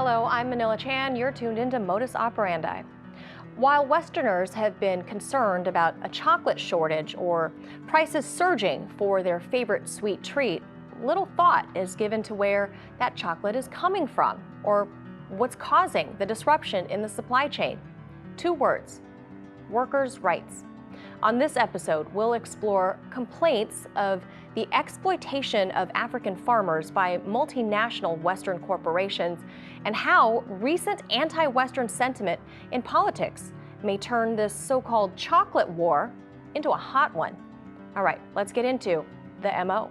Hello, I'm Manila Chan. You're tuned into Modus Operandi. While Westerners have been concerned about a chocolate shortage or prices surging for their favorite sweet treat, little thought is given to where that chocolate is coming from or what's causing the disruption in the supply chain. Two words: workers' rights. On this episode, we'll explore complaints of the exploitation of African farmers by multinational Western corporations and how recent anti-Western sentiment in politics may turn this so-called chocolate war into a hot one. All right, let's get into the MO.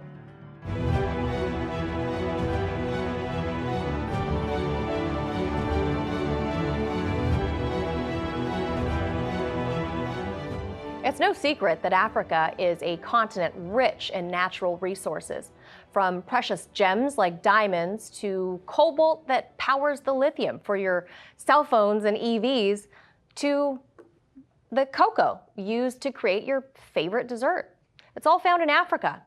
It's no secret that Africa is a continent rich in natural resources, from precious gems like diamonds to cobalt that powers the lithium for your cell phones and EVs, to the cocoa used to create your favorite dessert. It's all found in Africa.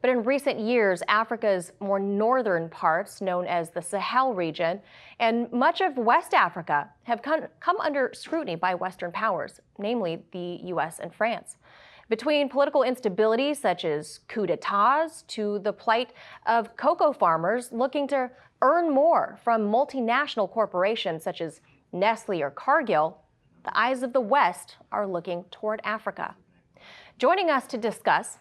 But in recent years, Africa's more northern parts, known as the Sahel region, and much of West Africa have come under scrutiny by Western powers, namely the US and France. Between political instabilities such as coups d'etats to the plight of cocoa farmers looking to earn more from multinational corporations such as Nestle or Cargill, the eyes of the West are looking toward Africa. Joining us to discuss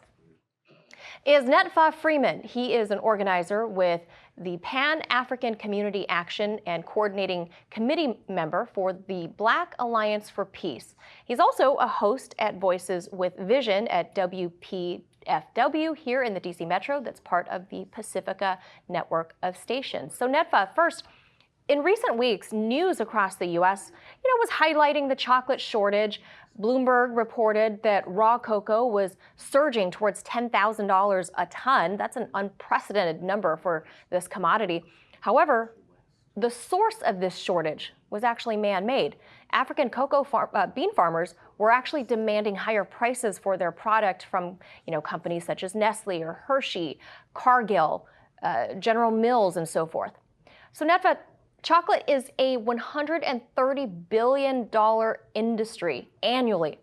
is Netfa Freeman. He is an organizer with the Pan-African Community Action and coordinating committee member for the Black Alliance for Peace. He's also a host at Voices with Vision at WPFW here in the DC Metro, that's part of the Pacifica network of stations. So Netfa, first, in recent weeks, news across the U.S. Was highlighting the chocolate shortage. Bloomberg reported that raw cocoa was surging towards $10,000 a ton. That's an unprecedented number for this commodity. However, the source of this shortage was actually man-made. African cocoa bean farmers were actually demanding higher prices for their product from companies such as Nestle or Hershey, Cargill, General Mills, and so forth. So Netfa, chocolate is a $130 billion industry annually,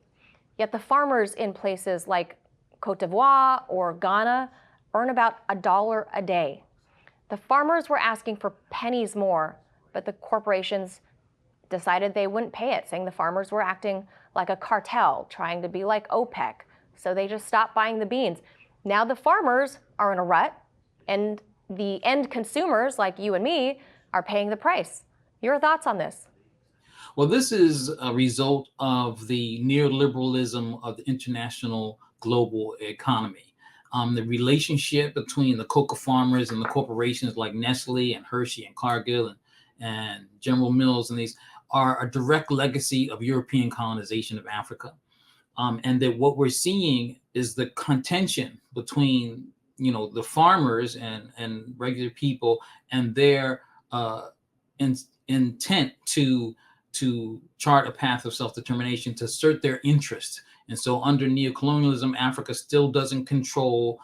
yet the farmers in places like Cote d'Ivoire or Ghana earn about $1 a day. The farmers were asking for pennies more, but the corporations decided they wouldn't pay it, saying the farmers were acting like a cartel, trying to be like OPEC, so they just stopped buying the beans. Now the farmers are in a rut, and the end consumers, like you and me, are paying the price. Your thoughts on this? Well, this is a result of the neoliberalism of the international global economy. The relationship between the cocoa farmers and the corporations like Nestle and Hershey and Cargill and General Mills and these are a direct legacy of European colonization of Africa. And that what we're seeing is the contention between the farmers and regular people and their intent to chart a path of self-determination, to assert their interest. And so under neocolonialism, Africa still doesn't control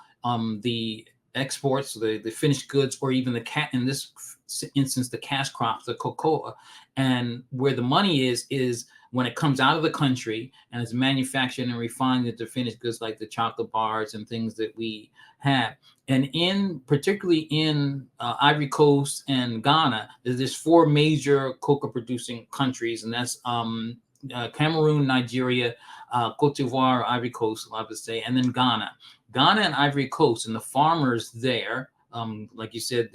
the exports, the finished goods, or even in this instance, the cash crop, the cocoa. And where the money is when it comes out of the country and is manufactured and refined into finished goods like the chocolate bars and things that we have. And particularly in Ivory Coast and Ghana, there's four major cocoa producing countries, and that's Cameroon, Nigeria, Cote d'Ivoire, Ivory Coast, I'll have to say, and then Ghana. Ghana and Ivory Coast, and the farmers there, like you said,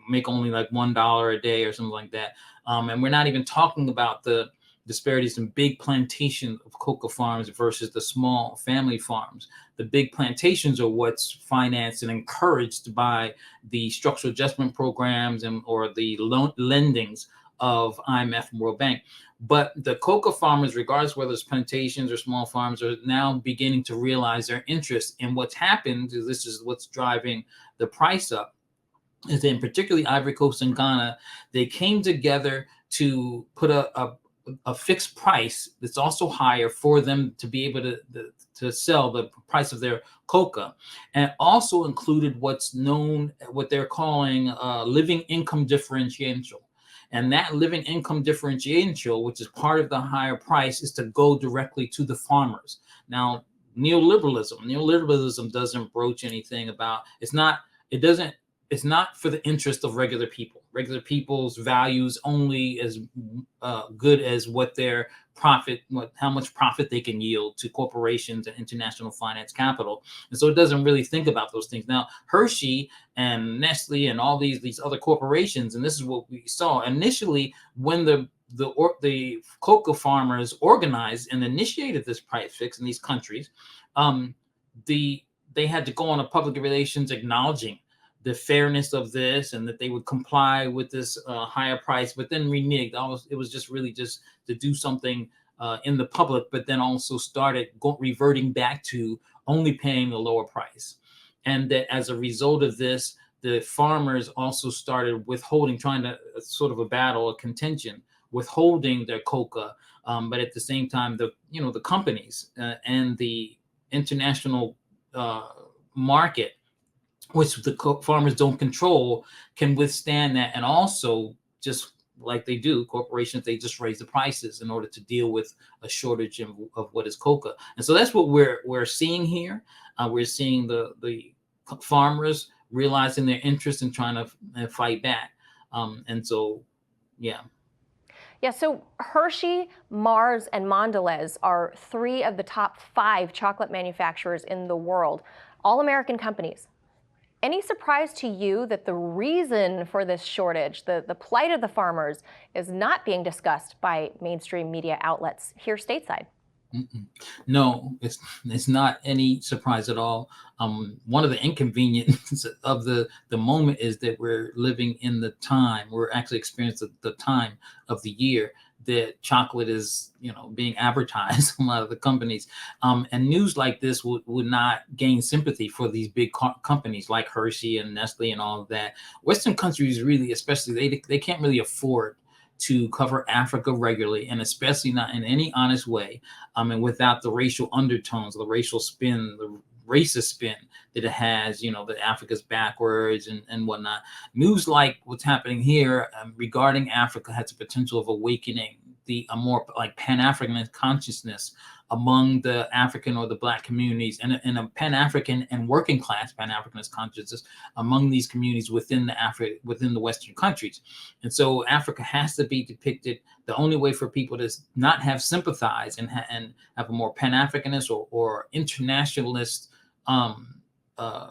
make only like $1 a day or something like that. And we're not even talking about the disparities in big plantation of cocoa farms versus the small family farms. The big plantations are what's financed and encouraged by the structural adjustment programs or the lendings of IMF and World Bank. But the cocoa farmers, regardless whether it's plantations or small farms, are now beginning to realize their interest. And what's happened, this is what's driving the price up, is that in particularly Ivory Coast and Ghana, they came together to put a fixed price that's also higher for them to be able to sell the price of their cocoa, and also included what they're calling living income differential. And that living income differential, which is part of the higher price, is to go directly to the farmers. Now, neoliberalism doesn't broach anything about, it's not for the interest of regular people. Regular people's values only as good as what their how much profit they can yield to corporations and international finance capital. And so it doesn't really think about those things. Now, Hershey and Nestle and all these other corporations, and this is what we saw initially when the cocoa farmers organized and initiated this price fix in these countries. They had to go on a public relations acknowledging the fairness of this and that they would comply with this higher price, but then reneged. It was just really just to do something in the public, but then also started reverting back to only paying the lower price. And that as a result of this, the farmers also started withholding, trying to sort of a battle, a contention, withholding their cocoa. But at the same time, the companies and the international market, which the farmers don't control, can withstand that. And also, just like they do, corporations, they just raise the prices in order to deal with a shortage of what is cocoa. And so that's what we're seeing here. We're seeing the farmers realizing their interest in trying to fight back. And so, yeah. Yeah, so Hershey, Mars, and Mondelez are 3 of the top 5 chocolate manufacturers in the world, all American companies. Any surprise to you that the reason for this shortage, the plight of the farmers, is not being discussed by mainstream media outlets here stateside? No, it's not any surprise at all. One of the inconveniences of the moment is that we're living in the time, we're actually experiencing the time of the year that chocolate is, being advertised from a lot of the companies. And news like this would not gain sympathy for these big companies like Hershey and Nestle and all of that. Western countries really, especially, they can't really afford to cover Africa regularly, and especially not in any honest way, and without the racial undertones, the racial spin, the racist spin that it has, that Africa's backwards and whatnot. News like what's happening here regarding Africa has the potential of awakening a more like Pan-Africanist consciousness among the African or the Black communities, and a Pan-African and working class Pan-Africanist consciousness among these communities within the Western countries. And so Africa has to be depicted. The only way for people to not have sympathized and have a more Pan-Africanist or internationalist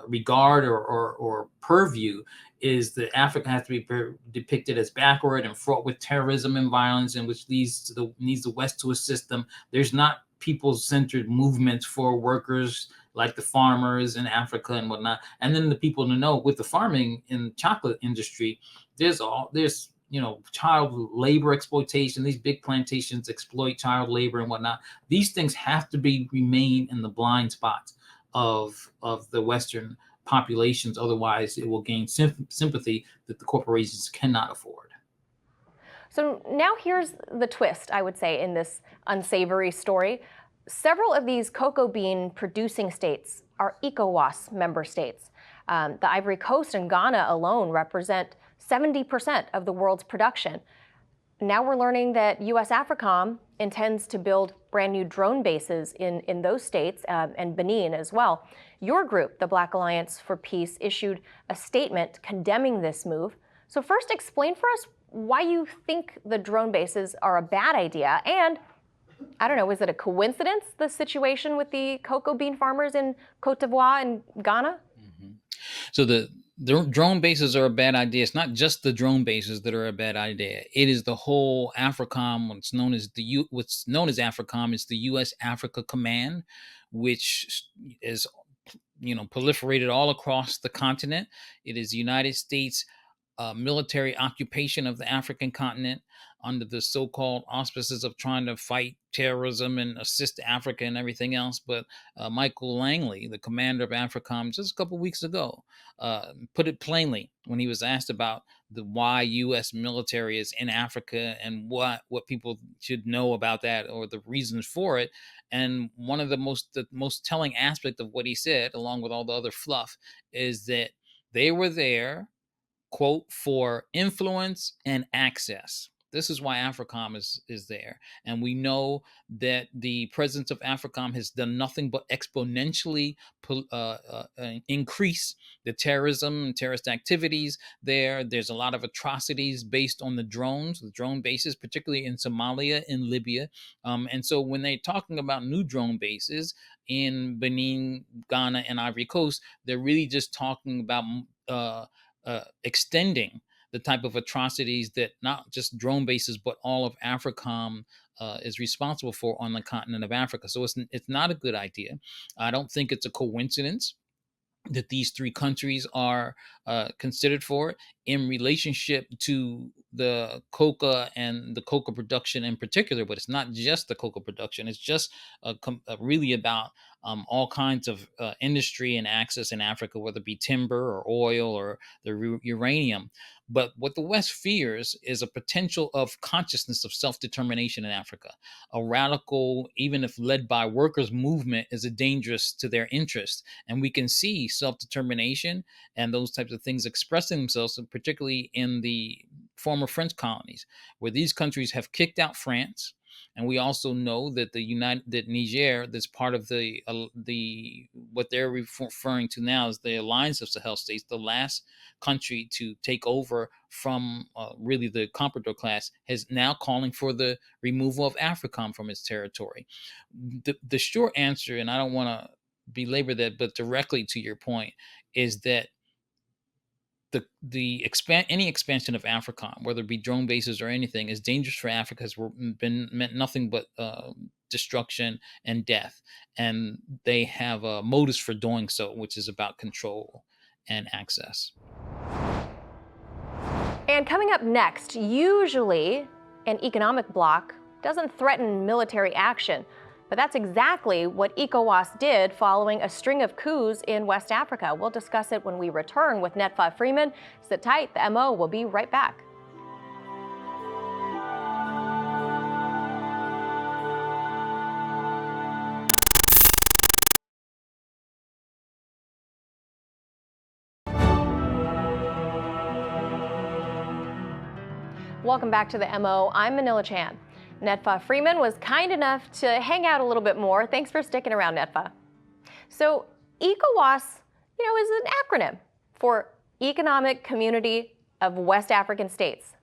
regard or purview is that Africa has to be depicted as backward and fraught with terrorism and violence, and which needs the West to assist them. There's not people-centered movements for workers like the farmers in Africa and whatnot. And then the people to know with the farming in chocolate industry, there's child labor exploitation. These big plantations exploit child labor and whatnot. These things have to remain in the blind spots of the Western populations. Otherwise, it will gain sympathy that the corporations cannot afford. So now here's the twist, I would say, in this unsavory story. Several of these cocoa bean producing states are ECOWAS member states. The Ivory Coast and Ghana alone represent 70% of the world's production. Now we're learning that US AFRICOM intends to build brand new drone bases in those states and Benin as well. Your group, the Black Alliance for Peace, issued a statement condemning this move. So first, explain for us why you think the drone bases are a bad idea. And I don't know, is it a coincidence, the situation with the cocoa bean farmers in Cote d'Ivoire and Ghana? Mm-hmm. So the drone bases are a bad idea. It's not just the drone bases that are a bad idea. It is the whole AFRICOM, what's known as AFRICOM is the U.S. Africa Command, which is proliferated all across the continent. It is the United States military occupation of the African continent under the so-called auspices of trying to fight terrorism and assist Africa and everything else. But Michael Langley, the commander of AFRICOM, just a couple of weeks ago, put it plainly when he was asked about why U.S. military is in Africa and what people should know about that or the reasons for it. And one of the most telling aspect of what he said, along with all the other fluff, is that they were there, quote, for influence and access. This is why AFRICOM is there. And we know that the presence of AFRICOM has done nothing but exponentially increase the terrorism and terrorist activities there. There's a lot of atrocities based on the drone bases, particularly in Somalia and Libya. And so when they're talking about new drone bases in Benin, Ghana, and Ivory Coast, they're really just talking about extending the type of atrocities that not just drone bases, but all of AFRICOM is responsible for on the continent of Africa. So it's not a good idea. I don't think it's a coincidence that these three countries are considered for it in relationship to the coca and the coca production in particular. But it's not just the coca production. It's just really about all kinds of industry and access in Africa, whether it be timber or oil or the uranium. But what the West fears is a potential of consciousness of self-determination in Africa. A radical, even if led by workers' movement, is a dangerous to their interest. And we can see self-determination and those types of things expressing themselves, particularly in the former French colonies, where these countries have kicked out France. And we also know that that Niger, that's part of the what they're referring to now as the Alliance of Sahel states, the last country to take over from really the Comprador class, is now calling for the removal of AFRICOM from its territory. The short answer, and I don't want to belabor that, but directly to your point, is that any expansion of AFRICOM, whether it be drone bases or anything, is dangerous for Africa. Has meant nothing but destruction and death, and they have a modus for doing so, which is about control and access. And coming up next, usually an economic bloc doesn't threaten military action, but that's exactly what ECOWAS did following a string of coups in West Africa. We'll discuss it when we return with Netfa Freeman. Sit tight, the MO will be right back. Welcome back to the MO. I'm Manila Chan. Netfa Freeman was kind enough to hang out a little bit more. Thanks for sticking around, Netfa. So ECOWAS, is an acronym for Economic Community of West African States.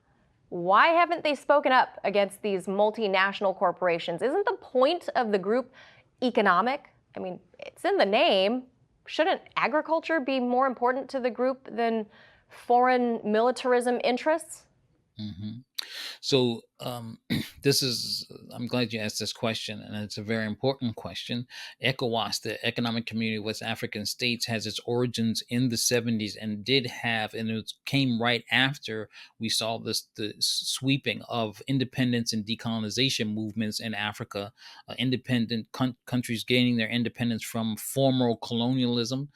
Why haven't they spoken up against these multinational corporations? Isn't the point of the group economic? I mean, it's in the name. Shouldn't agriculture be more important to the group than foreign militarism interests? Mm-hmm. So I'm glad you asked this question, and it's a very important question. ECOWAS, the Economic Community of West African States, has its origins in the 70s and it came right after we saw the sweeping of independence and decolonization movements in Africa, independent countries gaining their independence from former colonialism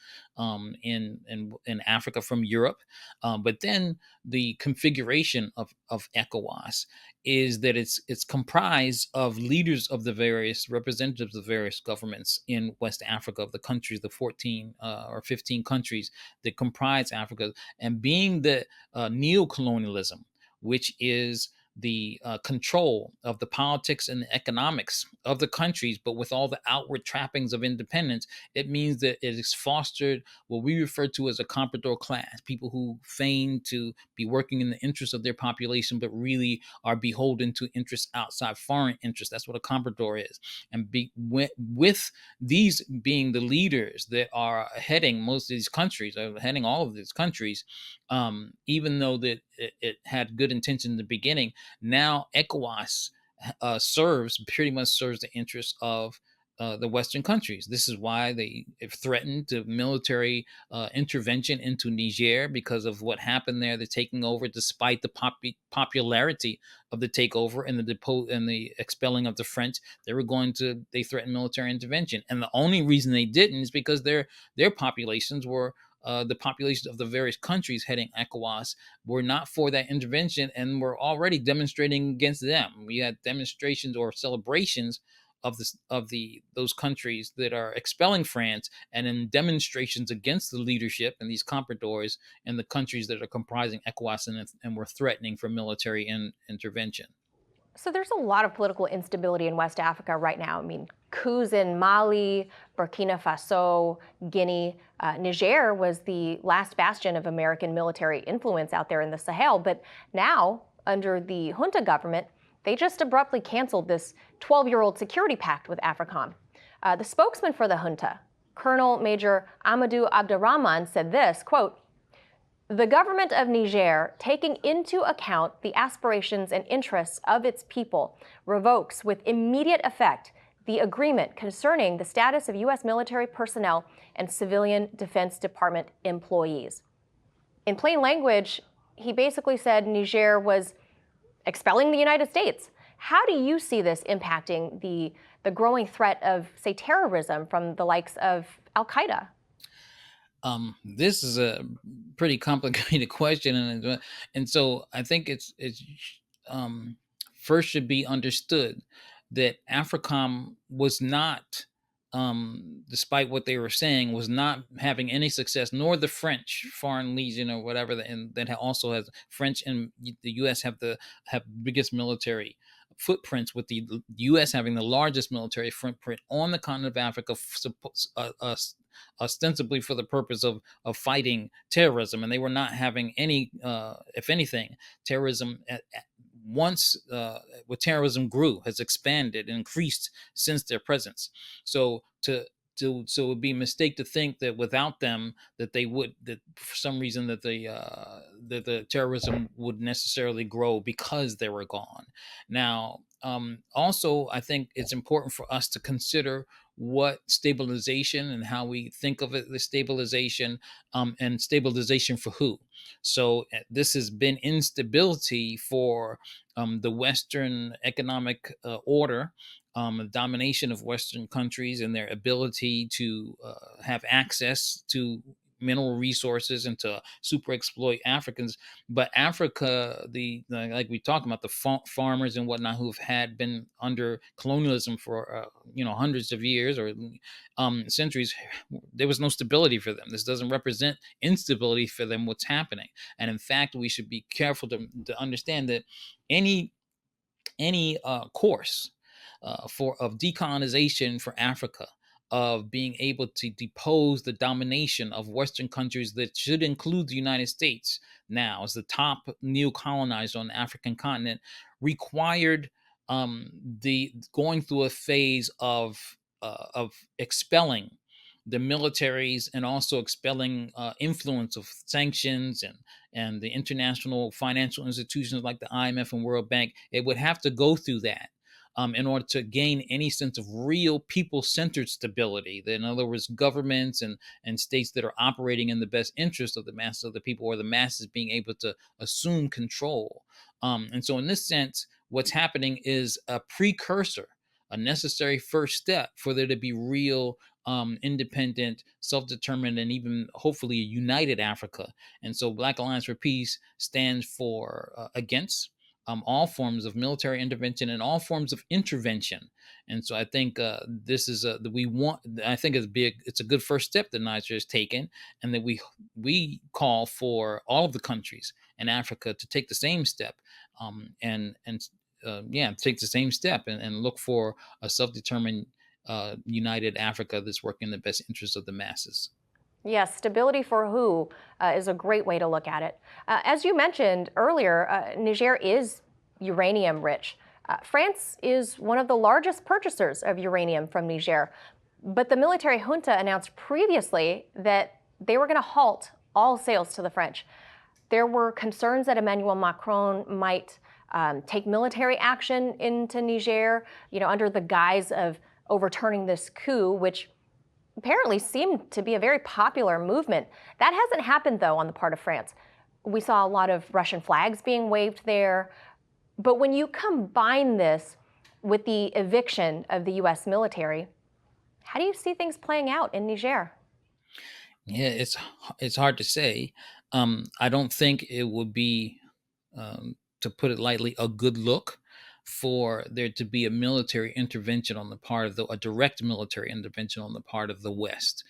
in Africa from Europe. But then the configuration of ECOWAS is that it's comprised of leaders of the various representatives of various governments in West Africa, of the countries, the 14 or 15 countries that comprise Africa, and being the neocolonialism, which is the control of the politics and the economics of the countries, but with all the outward trappings of independence, it means that it has fostered what we refer to as a comprador class, people who feign to be working in the interests of their population, but really are beholden to interests outside foreign interests. That's what a comprador is. And with these being the leaders that are heading most of these countries, heading all of these countries, even though that it had good intention in the beginning, now ECOWAS pretty much serves the interests of the Western countries. This is why they have threatened the military intervention into Niger because of what happened there, the taking over, despite the popularity of the takeover and the expelling of the French. They threatened military intervention, and the only reason they didn't is because their populations were. The populations of the various countries heading ECOWAS were not for that intervention and were already demonstrating against them. We had demonstrations or celebrations those countries that are expelling France, and in demonstrations against the leadership and these compradors and the countries that are comprising ECOWAS, and were threatening for military intervention. So there's a lot of political instability in West Africa right now. I mean, coups in Mali, Burkina Faso, Guinea. Niger was the last bastion of American military influence out there in the Sahel. But now, under the junta government, they just abruptly canceled this 12-year-old security pact with AFRICOM. The spokesman for the junta, Colonel Major Amadou Abderrahman, said this, quote, "The government of Niger, taking into account the aspirations and interests of its people, revokes with immediate effect the agreement concerning the status of U.S. military personnel and civilian Defense Department employees." In plain language, he basically said Niger was expelling the United States. How do you see this impacting the growing threat of, say, terrorism from the likes of Al-Qaeda? This is a pretty complicated question, and so I think it's first should be understood that AFRICOM was not, despite what they were saying, was not having any success, nor the French Foreign Legion or whatever, and that also has French and the U.S. have biggest military footprints, with the U.S. having the largest military footprint on the continent of Africa, ostensibly for the purpose of fighting terrorism. And they were not having any, if anything, terrorism once what terrorism grew, has expanded and increased since their presence. So so it would be a mistake to think that without them, that for some reason that the terrorism would necessarily grow because they were gone. Now, also, I think it's important for us to consider what stabilization and how we think of it, the stabilization, and stabilization for who. So this has been instability for the Western economic order, domination of Western countries and their ability to have access to mineral resources and to super exploit Africans. But Africa, like we talked about, the farmers and whatnot who've had been under colonialism for hundreds of years or centuries, there was no stability for them. This doesn't represent instability for them. What's happening, and in fact, we should be careful to understand that any course of decolonization for Africa, of being able to depose the domination of Western countries that should include the United States now as the top neo-colonizer on the African continent, required the going through a phase of expelling the militaries, and also expelling influence of sanctions and the international financial institutions like the IMF and World Bank. It would have to go through that in order to gain any sense of real people-centered stability. In other words, governments and states that are operating in the best interest of the masses of the people, or the masses being able to assume control. And so in this sense, what's happening is a precursor, a necessary first step for there to be real independent, self-determined, and even hopefully a united Africa. And so Black Alliance for Peace stands for against all forms of military intervention and all forms of intervention. And so I think this is that we want. I think it's a good first step that Niger has taken, and that we call for all of the countries in Africa to take the same step, and take the same step and look for a self-determined, united Africa that's working in the best interests of the masses. Yes, stability for who is a great way to look at it. As you mentioned earlier, Niger is uranium rich. France is one of the largest purchasers of uranium from Niger. But the military junta announced previously that they were going to halt all sales to the French. There were concerns that Emmanuel Macron might take military action into Niger, under the guise of overturning this coup, which apparently seemed to be a very popular movement. That hasn't happened, though, on the part of France. We saw a lot of Russian flags being waved there. But when you combine this with the eviction of the U.S. military, how do you see things playing out in Niger? Yeah, it's hard to say. I don't think it would be, to put it lightly, a good look for there to be a military intervention on the part of a direct military intervention on the part of the West,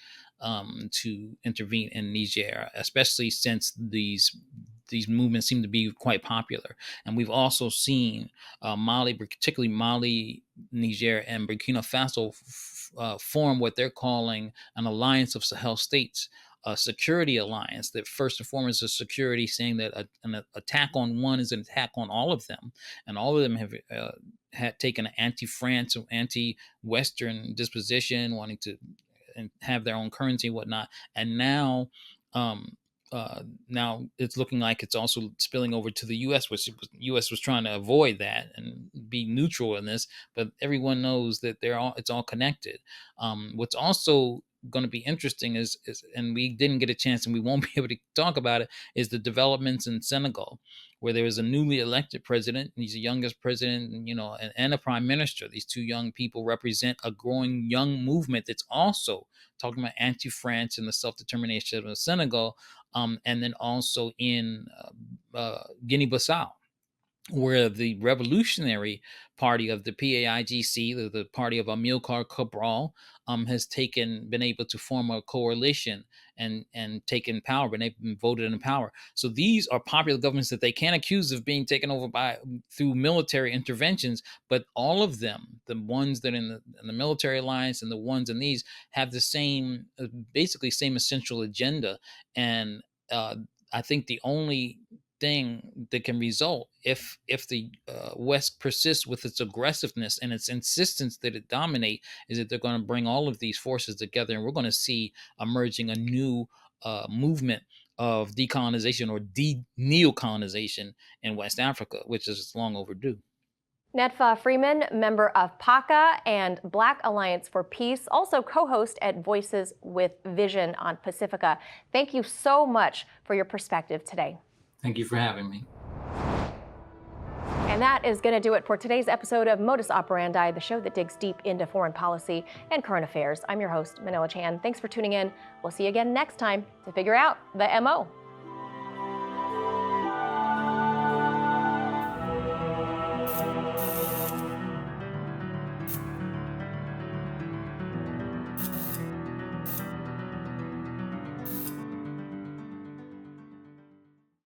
to intervene in Niger, especially since these movements seem to be quite popular. And we've also seen Mali, particularly Mali, Niger, and Burkina Faso form what they're calling an alliance of Sahel states, a security alliance that first and foremost is security, saying that an attack on one is an attack on all of them. And all of them have had taken an anti-France or anti-Western disposition, wanting to and have their own currency and whatnot. And now, now it's looking like it's also spilling over to the U.S., which the U.S. was trying to avoid that and be neutral in this. But everyone knows that it's all connected. What's also going to be interesting is, and we didn't get a chance and we won't be able to talk about it, is the developments in Senegal, where there is a newly elected president. He's the youngest president, and a prime minister. These two young people represent a growing young movement that's also talking about anti-France and the self-determination of Senegal, and then also in Guinea-Bissau, where the revolutionary party of the PAIGC, the party of Amilcar Cabral, has been able to form a coalition and taken power, been voted in power. So these are popular governments that they can't accuse of being taken over through military interventions, but all of them, the ones that in the military alliance and the ones in these, have the same, basically same essential agenda. And I think the only thing that can result if the West persists with its aggressiveness and its insistence that it dominate is that they're going to bring all of these forces together, and we're going to see emerging a new movement of decolonization or neocolonization in West Africa, which is long overdue. Netfa Freeman, member of PACA and Black Alliance for Peace, also co-host at Voices with Vision on Pacifica. Thank you so much for your perspective today. Thank you for having me. And that is going to do it for today's episode of Modus Operandi, the show that digs deep into foreign policy and current affairs. I'm your host, Manila Chan. Thanks for tuning in. We'll see you again next time to figure out the MO.